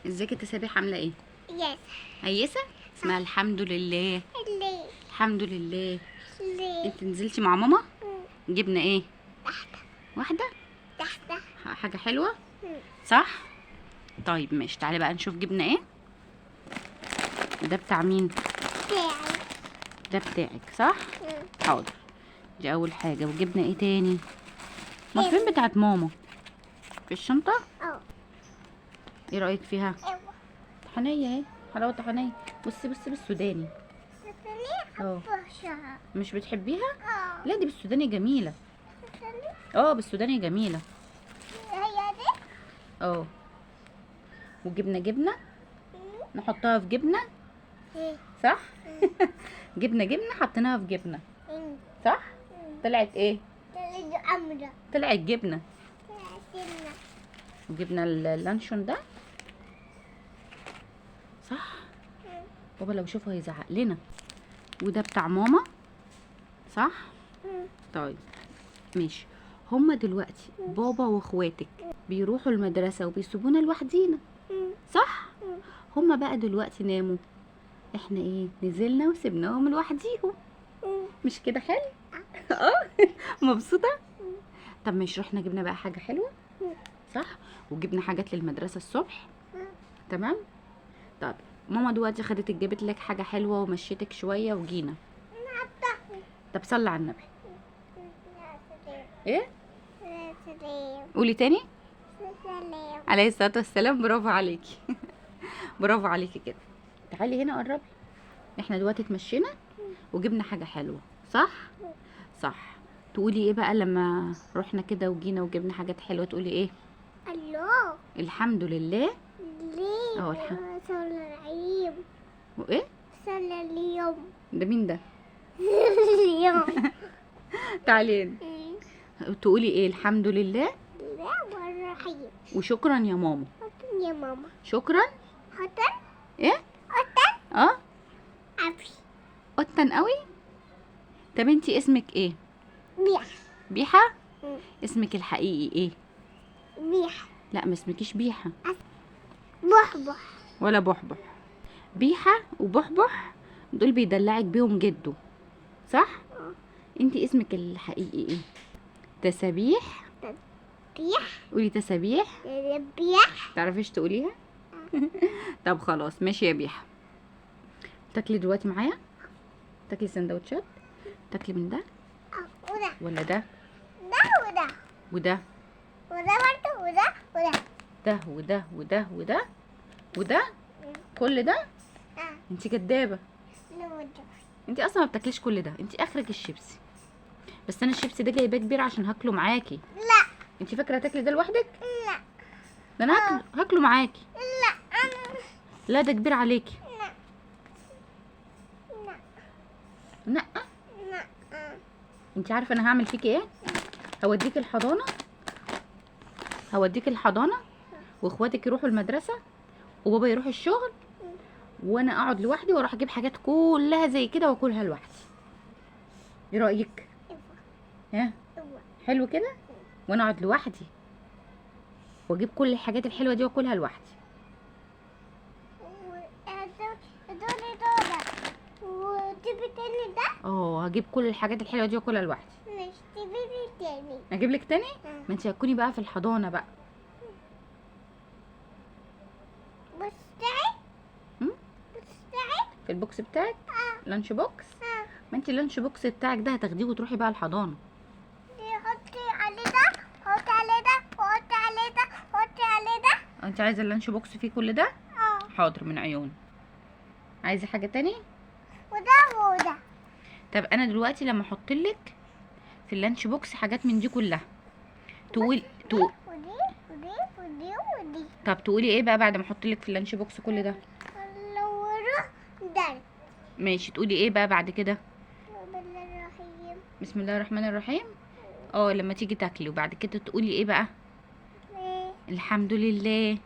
ازيك يا تسابيح؟ عامله ايه؟ يس. هيسه اسمها الحمد لله. ليه؟ الحمد لله. ليه؟ انت نزلتي مع ماما؟ جبنا ايه؟ تحت واحده تحت. حاجه حلوه صح. طيب ماشي، تعالي بقى نشوف جبنا ايه. ده بتاع مين؟ بتاعي. ده بتاعك صح. حاضر، دي اول حاجه. وجبنا ايه تاني؟ ما فين بتاعت ماما؟ في الشنطه. ايه رايك فيها؟ طحنيه اهي، حلاوه طحنيه. بصي بصي بالسوداني. اه مش بتحبيها؟ لا دي بالسوداني جميله. بالسوداني جميله. هي دي. اه وجبنه نحطها في جبنه صح. جبنه حطيناها في جبنه صح. طلعت ايه؟ طلعت جبنه. وجبنا اللانشون ده صح. بابا لو شوفه هيزعق لنا. وده بتاع ماما صح. طيب ماشي. هما دلوقتي بابا واخواتك بيروحوا المدرسة وبيسيبونا لوحدينا صح. هما بقى دلوقتي ناموا، احنا ايه نزلنا وسيبناهم لوحديهم. مش كده حلو؟ مبسوطة. طب مش رحنا جبنا بقى حاجة حلوة صح، وجبنا حاجات للمدرسة الصبح تمام. طب ماما دلوقتي خدتك جابت لك حاجة حلوة ومشيتك شوية وجينا. طب صلي على النبي. ايه؟ قولي تاني. عليه الصلاة والسلام. برافو عليكي. برافو عليكي كده. تعالي هنا قربي. احنا دلوقتي اتمشينا وجبنا حاجة حلوة صح. صح. تقولي ايه بقى لما رحنا كده وجينا وجبنا حاجات حلوة؟ تقولي ايه؟ الله. الحمد لله. ليه؟ الحمد. صلى اليوم. وايه؟ صلى اليوم. ده مين ده؟ اليوم. تعالي هنا. تقولي ايه؟ الحمد لله. لا والرحيم. وشكرا يا ماما. يا ماما. شكرا. حطن. ايه؟ حطن. عفي. قطن قوي. طب انتي اسمك ايه؟ بيح. بيحة. اسمك الحقيقي ايه؟ بيح. لا ما اسمكيش بيحة. بحبح. ولا بحبح. بيحة وبحبح دول بيدلعك بيهم جده صح. انتي اسمك الحقيقي ايه؟ تسابيح. بيح. قولي تسابيح. بيح. تعرفيش تقوليها؟ طب خلاص ماشي يا بيحة. تاكلي دلوقتي معايا؟ تاكلي سندوتشات؟ تاكلي من ده وده. ولا ده؟ ده وده. وده وده برضه وده وده. ده وده وده وده وده كل ده؟ انتي كدابة. انتي اصلا ما بتاكليش كل ده، انتي اخرك الشيبسي. بس انا الشيبسي ده جايباه كبير عشان هاكله معاكي. لا. انتي فاكره تاكلي ده لوحدك؟ لا. ده انا هاكله معاكي. لا. لا ده كبير عليكي. لا. لا. لا. انتي عارفه انا هعمل فيكي ايه؟ هوديكي الحضانه. هوديكي الحضانه واخواتك يروحوا المدرسه وبابا يروح الشغل وانا اقعد لوحدي واروح اجيب حاجات كلها زي كده واكلها لوحدي. ايه رايك؟ ها حلو كده. وانا اقعد لوحدي واجيب كل الحاجات الحلوه دي واكلها لوحدي. وتجيبي تاني ده؟ هجيب كل الحاجات الحلوه دي واكلها لوحدي. مش تجيبي تاني. اجيب لك تاني؟ ما انت هتكوني بقى في الحضانه بقى. بص بتاعي. في البوكس بتاعك. لانش بوكس. ما انت اللانش بوكس بتاعك ده هتاخديه وتروحي بقى الحضانه. حطي عليه ده، حطي عليه ده، حطي عليه ده، حطي عليه ده. انت عايزه اللانش بوكس فيه كل ده؟ حاضر من عيوني. عايزه حاجه تاني؟ وده وده. طب انا دلوقتي لما احط لك في اللانش بوكس حاجات من دي كلها ودي ودي ودي ودي. طب تقولي ايه بقى بعد ما احط لك في اللانش بوكس كل ده؟ لو روح ده. ماشي. تقولي ايه بقى بعد كده؟ بسم الله الرحيم. بسم الله الرحمن الرحيم. لما تيجي تاكلي وبعد كده تقولي ايه بقى؟ الحمد لله.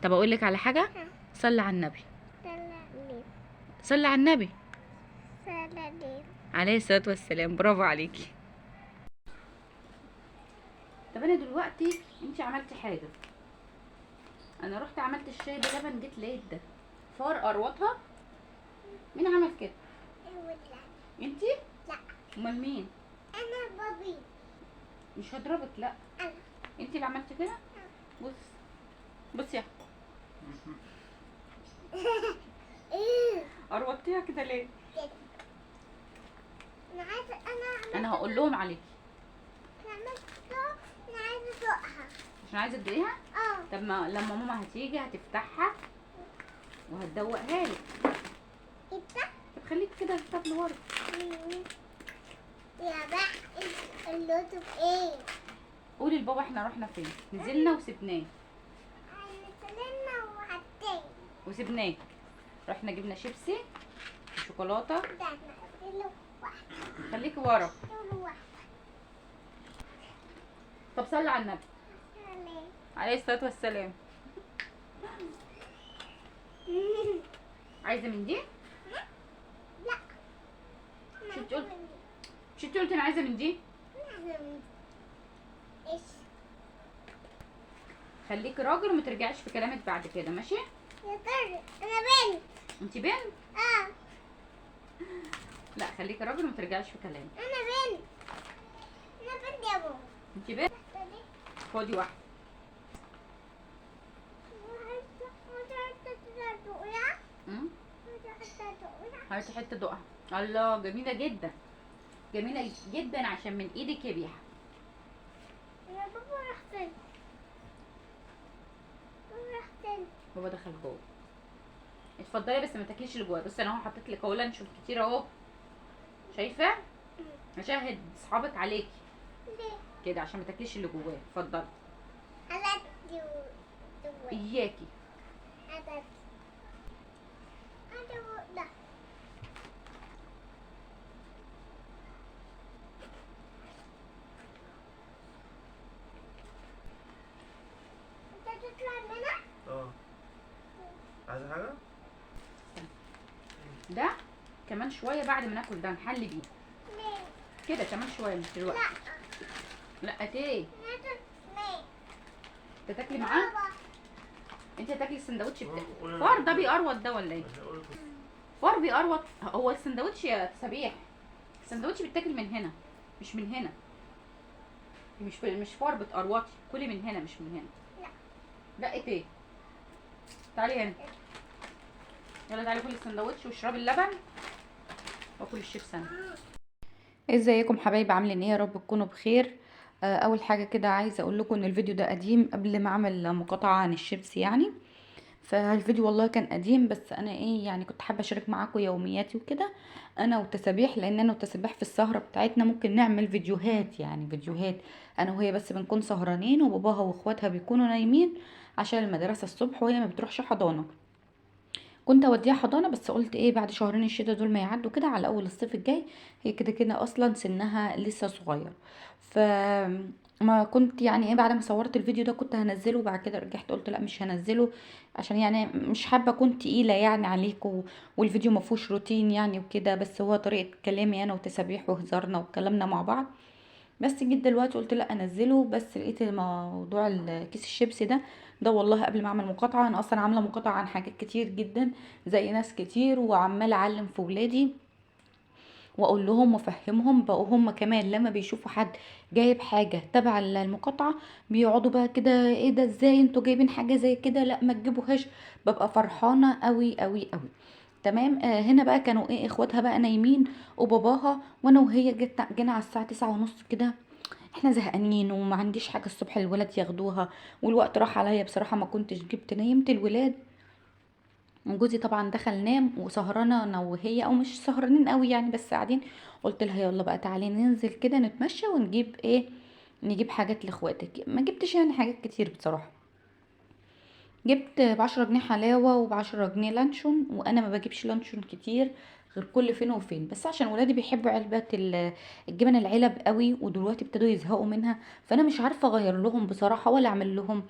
طب اقول لك على حاجه. صلي على النبي. صلي على النبي عليه الصلاه والسلام. برافو عليكي. طب انا دلوقتي انت عملتي حاجه انا رحت عملت الشاي بلبن، جيت لقيت ده فار قروطها. مين عمل كده؟ انتي؟ لا امال مين؟ انا بابي. مش هضربك، لا انا انتي اللي عملتي كده. بص بص يا قروطتيها كده ليه؟ كده. انا عايزه انا هقول لهم عليكي انا عايزه ادوقها. عشان عايزه تدوقيها. اه طب ما لما ماما هتيجي هتفتحها وهتدوقها لك. افتح. طب خليك كده الكتاب لورا. يا بقى اللوتو ايه؟ قولي لبابا احنا رحنا فين، نزلنا وسبناه نزلنا وحطينا وسبناك. رحنا جبنا شيبسي وشوكولاته. ده نقفله واحده. خليكي ورا. نقفله واحده. طب صلي على النبي عليه الصلاه والسلام. عايزه من دي؟ لا شو بتقول؟ مش انتي قلتي انا عايزه من دي؟ ايش؟ خليكي راجل وما ترجعيش في كلامك بعد كده، ماشي؟ يا ترى انا بنت. انتي بنت؟ اه لا خليكي راجل وما ترجعيش في كلامك. انا بنت. انا بنت يا بابا. انتي بنت؟ خدي واحده. هاتي حته دقها. الله جميله جدا، جميله جدا عشان من ايدك يا بيها. يا بابا راح فين؟ بابا راح فين؟ بابا دخل جوه. اتفضلي بس ما تاكليش اللي جوه. بصي انا اهو حطيت لك اهو لانشون كتير اهو، شايفه؟ هشهد اصحابك عليكي ليه؟ كده عشان ما تاكليش اللي جواه. اتفضلي. انا اياكي. انا ده انت تطلع منها؟ اه عايزة حاجة؟ ده كمان شويه بعد ما ناكل ده نحل بيه ليه؟ كده كمان شويه مش دلوقتي. لا لا ايه؟ ليه؟ انت تاكلي معاه؟ بابا انت هتاكلي السندوتش بتاعك. قولي- فار ده بيقروط ده ولا ايه؟ قولي- فار بيقروط. هو السندوتش يا سبيح، السندوتش بيتاكل من هنا مش من هنا. مش فار بتقروطي، كلي من هنا مش من هنا. لا ايه؟ تعالي هنا. يلا تعالي كلي السندوتش واشربي اللبن واكل الشيبس انا. ازيكم حبايبي، عاملين ايه؟ يا رب تكونوا بخير. اول حاجه كده عايزه اقول لكم ان الفيديو ده قديم قبل ما اعمل مقاطعه عن الشيبس يعني. فالفيديو والله كان قديم، بس انا ايه يعني كنت حابه اشارك معاكم يومياتي وكده انا وتسابيح، لان انا وتسابيح في السهره بتاعتنا ممكن نعمل فيديوهات، يعني فيديوهات انا وهي بس بنكون سهرانين وباباها واخواتها بيكونوا نايمين عشان المدرسه الصبح وهي ما بتروحش حضانه. كنت اوديها حضانه بس قلت ايه بعد شهرين الشتا دول ما يعدوا كده على اول الصيف الجاي، هي كده كده اصلا سنها لسه صغير. ف ما كنت يعني ايه بعد ما صورت الفيديو ده كنت هنزله، بعد كده رجعت قلت لا مش هنزله عشان يعني مش حابه اكون تقيله يعني عليكم، والفيديو ما فيهوش روتين يعني وكده، بس هو طريقه كلامي انا وتسابيح وهزارنا وكلامنا مع بعض. بس جيت دلوقتي قلت لا انزله، بس لقيت موضوع الكيس الشيبسي ده والله قبل ما اعمل مقاطعه، انا اصلا عامله مقاطعه عن حاجات كتير جدا زي ناس كتير، وعماله اعلم في ولادي واقول لهم وافهمهم، بقوا هم كمان لما بيشوفوا حد جايب حاجه تبع المقاطعه بيقعدوا بقى كده ايه ده ازاي انتوا جايبين حاجه زي كده، لا ما تجيبوهاش. ببقى فرحانه قوي قوي قوي. تمام. هنا بقى كانوا ايه اخواتها بقى نايمين وباباها، وانا وهي جينا على الساعه 9:30 كده، احنا زهقانين وما عنديش حاجه الصبح الولاد ياخدوها، والوقت راح عليا بصراحه، ما كنتش جبت نيمت الولاد، وجوزي طبعا دخل نام وسهرانه انا وهي، او مش سهرانين قوي يعني بس قاعدين. قلت لها يلا بقى تعالي ننزل كده نتمشى ونجيب ايه، نجيب حاجات لاخواتك. ما جبتش يعني حاجات كتير بصراحه، جبت ب10 جنيه حلاوه وب10 جنيه لانشون، وانا ما بجيبش لانشون كتير غير كل فين وفين، بس عشان ولادي بيحبوا علبة الجبن العلب قوي، ودلوقتي ابتدوا يزهقوا منها، فانا مش عارفه اغير لهم بصراحه ولا اعمل لهم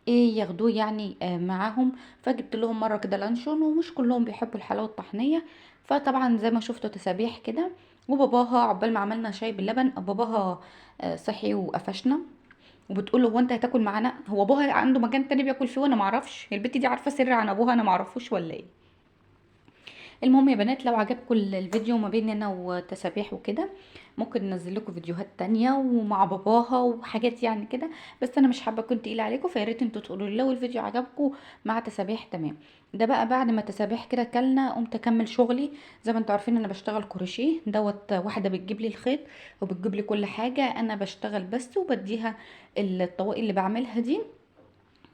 ايه ياخدوه يعني معاهم. فجبت لهم مره كده لانشون، ومش كلهم بيحبوا الحلاوه الطحينيه، فطبعا زي ما شفتوا تسابيح كده. وباباها عقبال ما عملنا شاي باللبن، باباها صحي وقفشنا وبتقول له هو انت هتاكل معانا؟ هو ابوها عنده مكان تاني بياكل فيه وانا معرفش؟ البت دي عارفه سر عن ابوها انا معرفوش ولا ايه؟ المهم يا بنات، لو عجبكم الفيديو ما بيني انا وتسابيح وكده، ممكن ننزل لكم فيديوهات تانية ومع باباها وحاجات يعني كده، بس انا مش حابه اكون تقيله عليكم، فيا ريت انتوا تقولوا لي لو الفيديو عجبكم مع تسابيح. تمام. ده بقى بعد ما تسابيح كده كلنا، قمت اكمل شغلي. زي ما انتوا عارفين انا بشتغل كروشيه دوت، واحده بتجيب لي الخيط وبتجيب لي كل حاجه، انا بشتغل بس وبديها الطواقي اللي بعملها دي،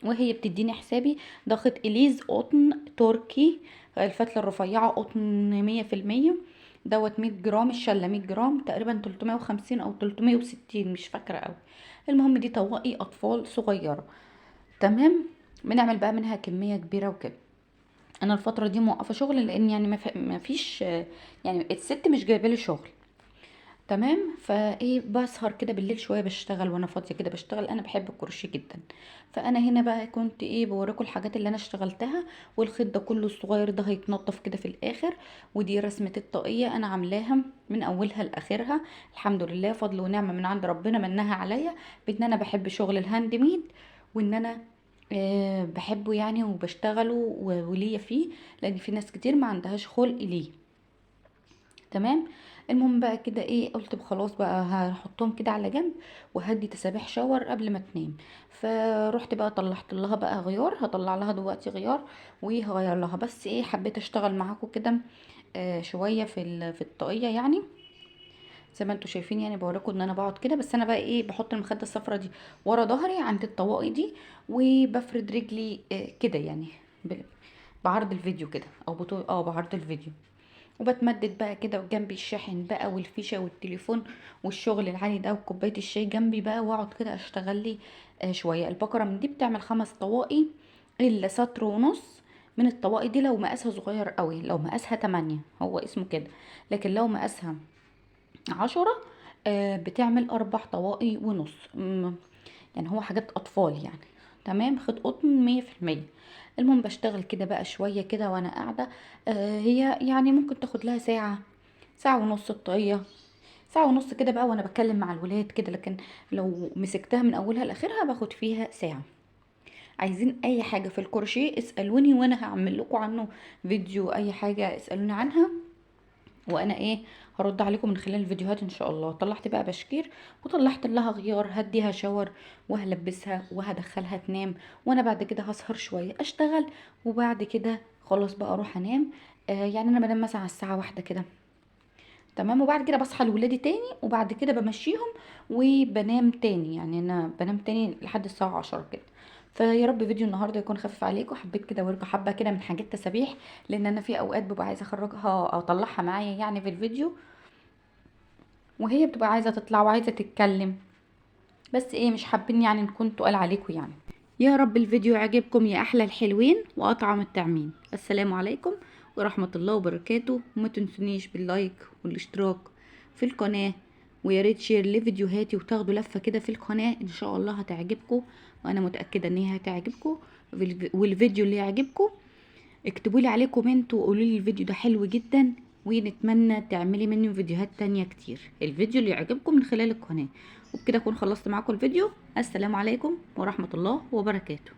وهي بتديني حسابي. ده خيط اليز قطن تركي، الفتلة الرفيعة قطن 100%. دوت 100 جرام، الشلة 100 جرام تقريبا 350 او 360 مش فاكرة اوي. المهم دي طواقي اطفال صغيرة. تمام. بنعمل بقى منها كمية كبيرة وكده. انا الفترة دي موقفة شغل لان يعني ما فيش، يعني الست مش جايبه لي شغل. تمام. فايه بسهر كده بالليل شويه بشتغل، وانا فاضيه كده بشتغل، انا بحب الكروشيه جدا. فانا هنا بقى كنت ايه بوريكم الحاجات اللي انا اشتغلتها. والخيط ده كله الصغير ده هيتنضف كده في الاخر. ودي رسمه الطاقيه انا عاملاها من اولها لاخرها، الحمد لله فضل ونعمه من عند ربنا منها عليا، بان انا بحب شغل الهاند ميد، وان انا بحبه يعني وبشتغله وليا فيه، لان في ناس كتير ما عندهاش خلق ليه. تمام. المهم بقى كده ايه، قلت خلاص بقى هحطهم كده على جنب، وهدي تسابيح شاور قبل ما تنام. فروحت بقى طلعت لها بقى غيار، هطلع لها دلوقتي غيار وهغير لها. بس ايه حبيت اشتغل معاكم كده شويه في الطاقيه يعني، زي ما انتوا شايفين يعني بوريكم ان انا بقعد كده. بس انا بقى ايه بحط المخده الصفرا دي ورا ظهري عند الطواقي دي، وبفرد رجلي كده يعني بعرض الفيديو كده، او بطول بعرض الفيديو. وبتمدد بقى كده، وجنبي الشاحن بقى والفيشه والتليفون والشغل العالي ده وكوبايه الشاي جنبي بقى، واقعد كده اشتغل لي شويه. البقره من دي بتعمل 5 طواقي الا سطر ونص. من الطواقي دي لو مقاسها صغير قوي، لو مقاسها 8 هو اسمه كده، لكن لو مقاسها 10 بتعمل 4 طواقي ونص. يعني هو حاجات اطفال يعني. تمام. خيط قطن 100%. المهم بشتغل كده بقى شويه كده وانا قاعده. هي يعني ممكن تاخد لها ساعه، ساعه ونص الطاقيه، ساعه ونص كده بقى وانا بتكلم مع الولاد كده. لكن لو مسكتها من اولها لاخرها باخد فيها ساعه. عايزين اي حاجه في الكروشيه اسالوني وانا هعمل لكم عنه فيديو، اي حاجه اسالوني عنها وانا ايه هرد عليكم من خلال الفيديوهات ان شاء الله. طلعت بقى بشكير وطلعت لها غيار، هديها شاور وهلبسها وهدخلها تنام، وانا بعد كده هسهر شويه اشتغل، وبعد كده خلاص بقى اروح انام. يعني انا بنام مثلا على الساعه 1 كده. تمام. وبعد كده بصحى لولادي تاني، وبعد كده بمشيهم وبنام تاني، يعني انا بنام تاني لحد الساعه 10 كده. فيا رب فيديو النهارده يكون خفيف عليكم. حبيت كده اوريكم حبه كده من حاجات تسابيح، لان انا في اوقات ببقى عايزه اخرجها او اطلعها معايا يعني في الفيديو، وهي بتبقى عايزه تطلع وعايزه تتكلم، بس ايه مش حابين يعني نكون تقال عليكم يعني. يا رب الفيديو يعجبكم يا احلى الحلوين واطعم الطعمين. السلام عليكم ورحمة الله وبركاته. وما تنسونيش باللايك والاشتراك في القناة، ويا ريت شير لفيديوهاتي وتاخدوا لفة كده في القناة، ان شاء الله هتعجبكم، وانا متأكدة ان هي هتعجبكم. والفيديو اللي يعجبكم اكتبوا لي عليه كومنت وقولوا لي الفيديو ده حلو جدا، ونتمنى تعملي منه فيديوهات تانية كتير. الفيديو اللي يعجبكم من خلال القناة. وبكده اكون خلصت معاكم الفيديو. السلام عليكم ورحمة الله وبركاته.